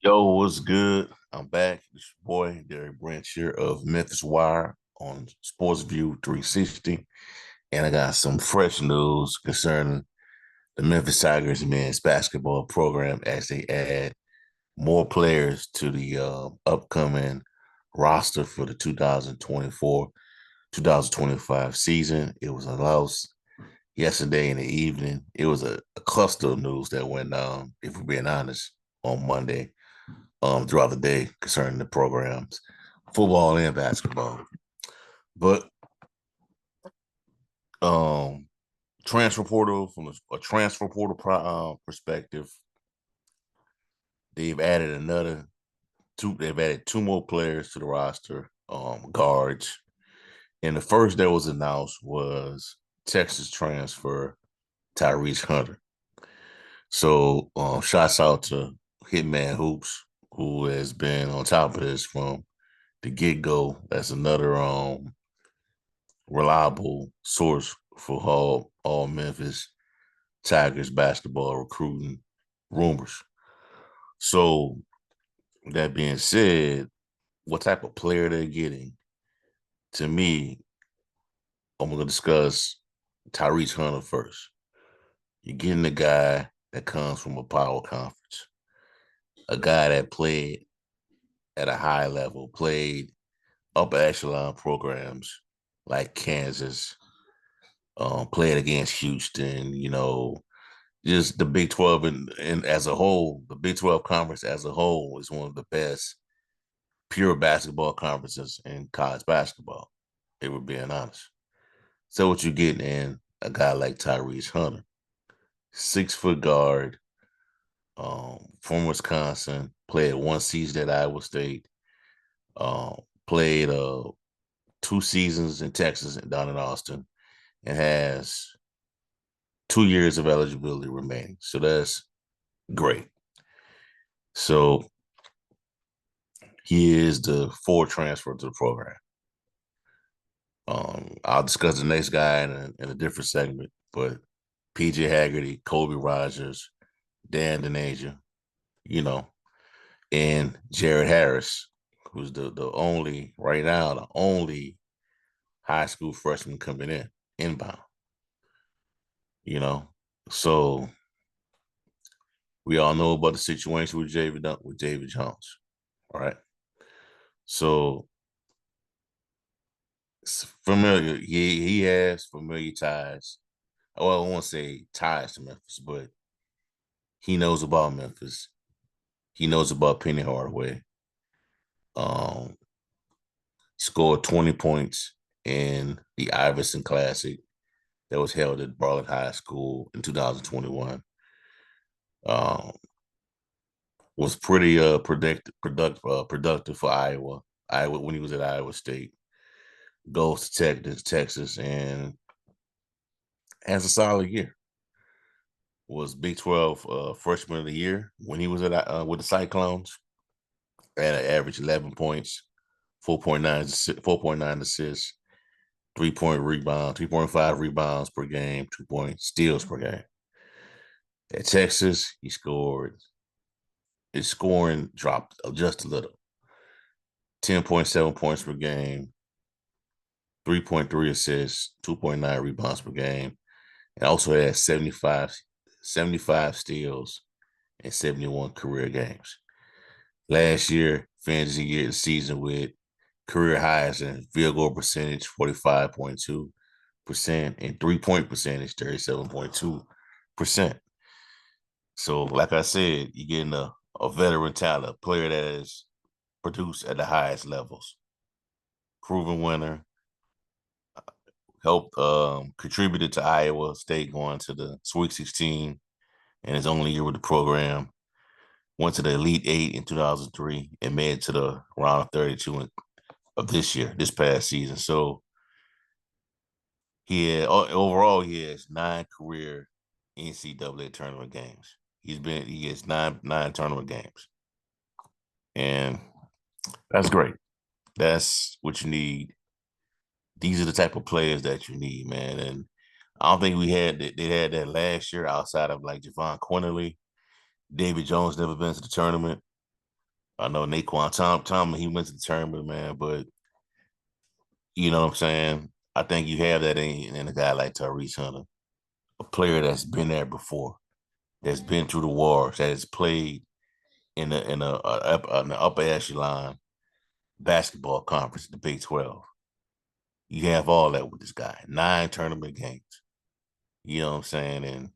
Yo, what's good? I'm back. It's your boy, Derek Branch here of Memphis Wire on Sports View 360. And I got some fresh news concerning the Memphis Tigers men's basketball program as they add more players to the upcoming roster for the 2024-2025 season. It was announced yesterday in the evening. It was a cluster of news that went down, if we're being honest, on Monday throughout the day concerning the programs, football and basketball. But um, transfer portal from a transfer portal perspective, they've added another two. They've added two more players to the roster, guards. And the first that was announced was Texas transfer Tyrese Hunter. So shouts out to Hitman Hoops, who has been on top of this from the get go. That's another reliable source for all Memphis Tigers basketball recruiting rumors. So that being said, what type of player they're getting? To me, I'm going to discuss Tyrese Hunter first. You're getting a guy that comes from a power conference, a guy that played at a high level, played upper echelon programs like Kansas, played against Houston, just the Big 12 and as a whole, the Big 12 conference as a whole is one of the best pure basketball conferences in college basketball, if we're being honest. So what you're getting in a guy like Tyrese Hunter, 6 foot guard, from Wisconsin, played one season at Iowa State, played 2 seasons in Texas and down in Austin, and has 2 years of eligibility remaining. So that's great. So he is the fourth transfer to the program. I'll discuss the next guy in a different segment, but PJ Haggerty, Kobe Rogers, Dan Denasia, you know, and Jared Harris, who's the only right now the only high school freshman coming inbound. You know, so we all know about the situation with David Jones. All right, so familiar. He has familiar ties. Well, I won't say ties to Memphis, but he knows about Memphis. He knows about Penny Hardaway. Um, Scored 20 points in the Iverson Classic that was held at Barlett High School in 2021. Um, was pretty productive for Iowa. Iowa when he was at Iowa State. Goes to Texas, and has a solid year. Was Big 12 freshman of the year when he was at with the Cyclones. Had an average 11 points, 4.9 assists, 3-point rebound, 3.5 rebounds per game, 2-point steals per game. At Texas, his scoring dropped just a little. 10.7 points per game, 3.3 assists, 2.9 rebounds per game, and also had 75 steals in 71 career games. Last year, finished the season with career highs in field goal percentage, 45.2%, and 3-point percentage, 37.2%. So, like I said, you're getting a veteran talent, a player that is produced at the highest levels. Proven winner, helped contributed to Iowa State going to the Sweet 16 in his only year with the program. Went to the Elite Eight in 2003 and made it to the round of 32 of this past season. So overall he has 9 career NCAA tournament games. He has nine tournament games, and that's great. That's what you need. These are the type of players that you need, man. And I don't think they had that last year outside of like Javon Quinterly. David Jones never been to the tournament. I know Naquan Tom he went to the tournament, man, but you know what I'm saying? I think you have that in a guy like Tyrese Hunter, a player that's been there before, that's been through the wars, that has played in the upper echelon basketball conference, the Big 12. You have all that with this guy. 9 tournament games. You know what I'm saying? And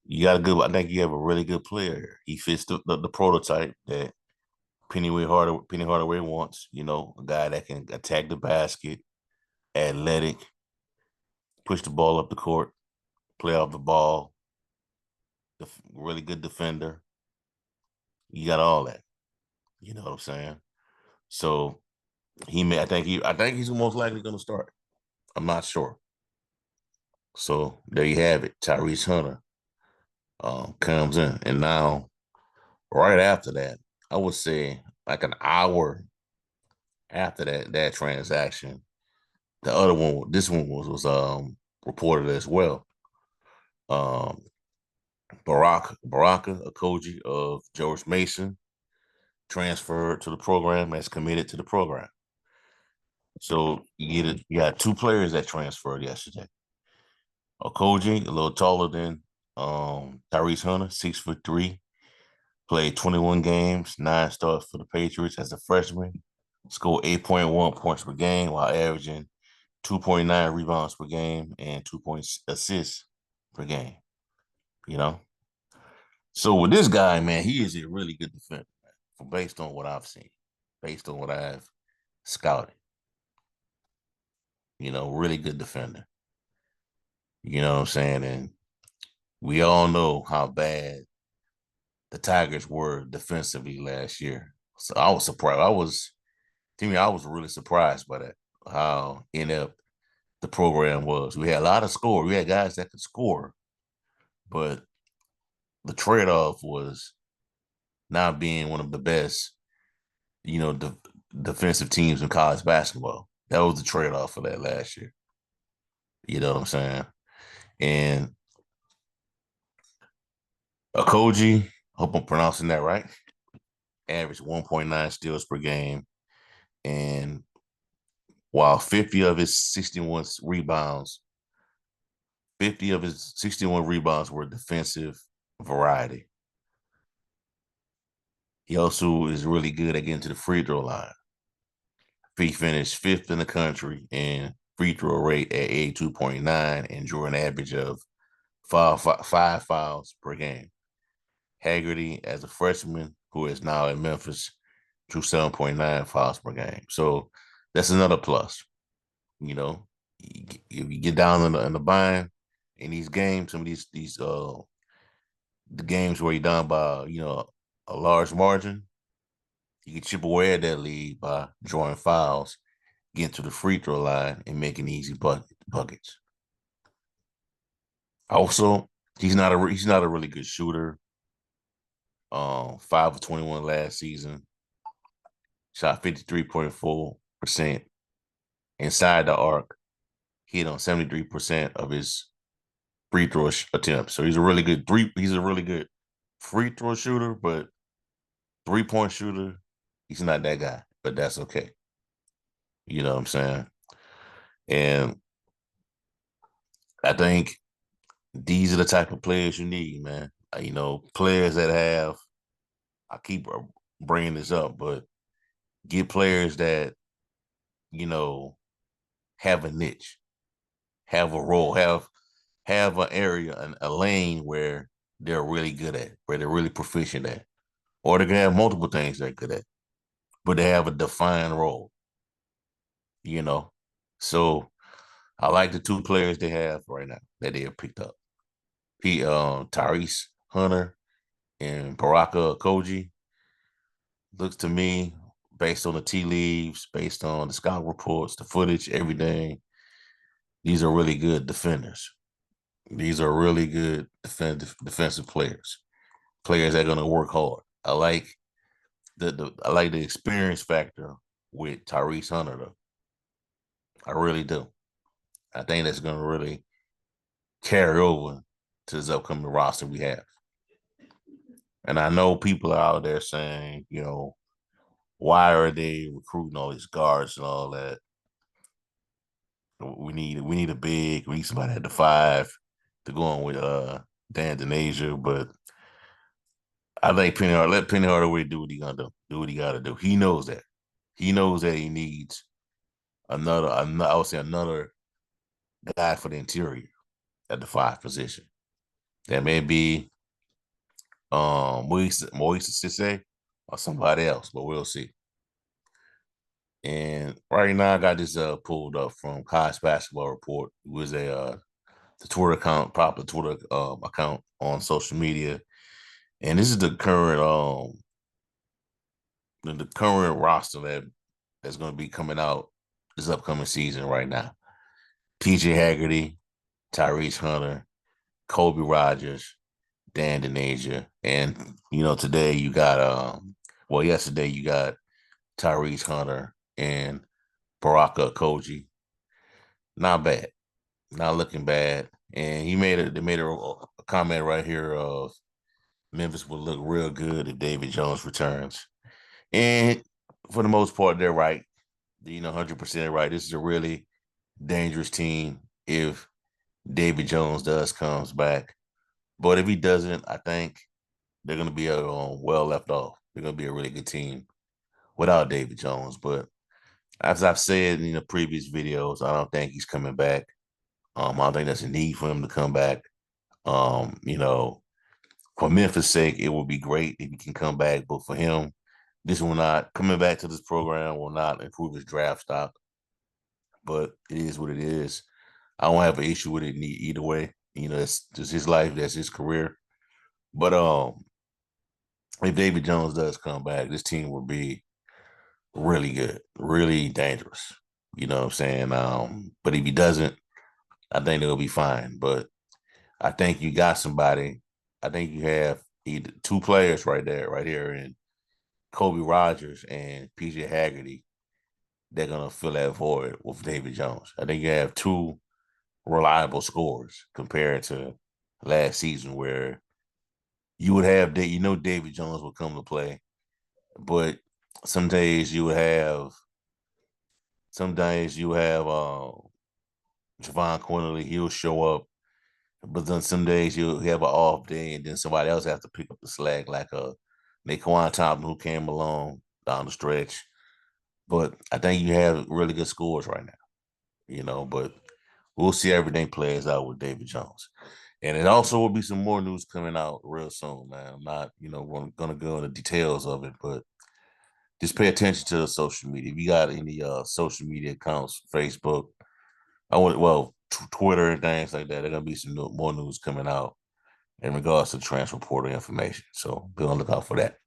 you got a good. I think you have a really good player here. He fits the prototype that Penny Hardaway wants. You know, a guy that can attack the basket, athletic, push the ball up the court, play off the ball, really good defender. You got all that. You know what I'm saying? So he may. I think he's most likely going to start. I'm not sure. So there you have it. Tyrese Hunter comes in, and now right after that, I would say like an hour after that transaction, the other one, this one was reported as well. Um, Baraka Okojie of George Mason transferred to the program, as committed to the program. So you got 2 players that transferred yesterday. Okojie, a little taller than Tyrese Hunter, 6'3", played 21 games, 9 starts for the Patriots as a freshman, scored 8.1 points per game while averaging 2.9 rebounds per game and 2 assists per game. You know, so with this guy, man, he is a really good defender, man, based on what I've seen, based on what I've scouted. You know, really good defender. You know what I'm saying? And we all know how bad the Tigers were defensively last year. So I was surprised. I was really surprised by that, how inept the program was. We had a lot of score. We had guys that could score, but the trade-off was not being one of the best, defensive teams in college basketball. That was the trade-off for that last year. You know what I'm saying? And Okojie, hope I'm pronouncing that right, averaged 1.9 steals per game. And while 50 of his 61 rebounds were defensive variety. He also is really good at getting to the free throw line. He finished 5th in the country in free throw rate at 82.9 and drew an average of five fouls per game. Haggerty, as a freshman who is now in Memphis, drew 7.9 fouls per game. So that's another plus. You know, if you get down in the bind in these games, some of these the games where you're down by a large margin, you can chip away at that lead by drawing fouls, getting to the free throw line, and making easy buckets. Also, he's not a really good shooter. 5 of 21 last season, shot 53.4% inside the arc, hit on 73% of his free throw attempts. So he's a really good free throw shooter, but 3-point shooter, he's not that guy. But that's okay. You know what I'm saying? And I think these are the type of players you need, man. Players that have. I keep bringing this up, but get players that you know have a niche, have a role, have an area, a lane where they're really good at, where they're really proficient at, or they can have multiple things they're good at, but they have a defined role. You know, so I like the 2 players they have right now that they have picked up. Tyrese Hunter and Baraka Okojie. Looks to me, based on the tea leaves, based on the scout reports, the footage, everything, these are really good defenders. These are really good defensive players. Players that are going to work hard. I like the experience factor with Tyrese Hunter though. I really do. I think that's going to really carry over to this upcoming roster we have. And I know people are out there saying, Why are they recruiting all these guards and all that? We need a big. We need somebody at the 5 to go on with Dan Denasia, but I think let Penny Hardaway do what he gonna do. Do what he gotta do. He knows that. He knows that he needs I would say another guy for the interior at the 5 position. That may be Moise Sisse or somebody else, but we'll see. And right now I got this pulled up from College Basketball Report, who is a the Twitter account, proper Twitter account on social media. And this is the current roster that's going to be coming out this upcoming season right now. PJ Haggerty, Tyrese Hunter, Kobe Rogers, Dan Denasia, and today you got yesterday you got Tyrese Hunter and Baraka Okojie. Not bad, not looking bad. And they made a comment right here of Memphis would look real good if David Jones returns. And for the most part, they're right. 100% right. This is a really dangerous team if David Jones comes back. But if he doesn't, I think they're going to be well left off. They're going to be a really good team without David Jones. But as I've said in the previous videos, I don't think he's coming back. I don't think there's a need for him to come back. For Memphis' sake, it would be great if he can come back. But for him, this will not coming back to this program will not improve his draft stock. But it is what it is. I don't have an issue with it either way. It's just his life, that's his career. But if David Jones does come back, this team will be really good, really dangerous. You know what I'm saying? But if he doesn't, I think they'll be fine. But I think you got somebody. I think you have either 2 players right here, in Kobe Rogers and PJ Haggerty. They're gonna fill that void with David Jones. I think you have 2 reliable scorers compared to last season, where you would have David Jones would come to play, but some days you have Javon Quinley, he'll show up, but then some days you'll have an off day, and then somebody else has to pick up the slack, like a Naquan Thompson who came along down the stretch. But I think you have really good scores right now, but we'll see everything plays out with David Jones. And it also will be some more news coming out real soon, man. I'm not, going to go into details of it, but just pay attention to the social media. If you got any social media accounts, Facebook, Twitter and things like that, there's going to be some more news coming out in regards to transfer portal information. So be on the lookout for that.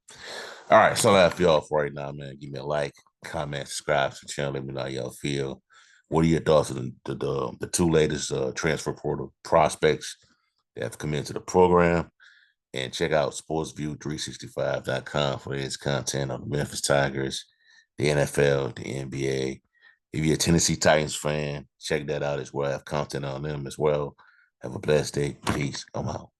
All right, so that's y'all for right now, man. Give me a like, comment, subscribe to the channel. Let me know how y'all feel. What are your thoughts on the 2 latest transfer portal prospects that have come into the program? And check out sportsview365.com for its content on the Memphis Tigers, the NFL, the NBA. If you're a Tennessee Titans fan, check that out as well. I have content on them as well. Have a blessed day. Peace. I'm out.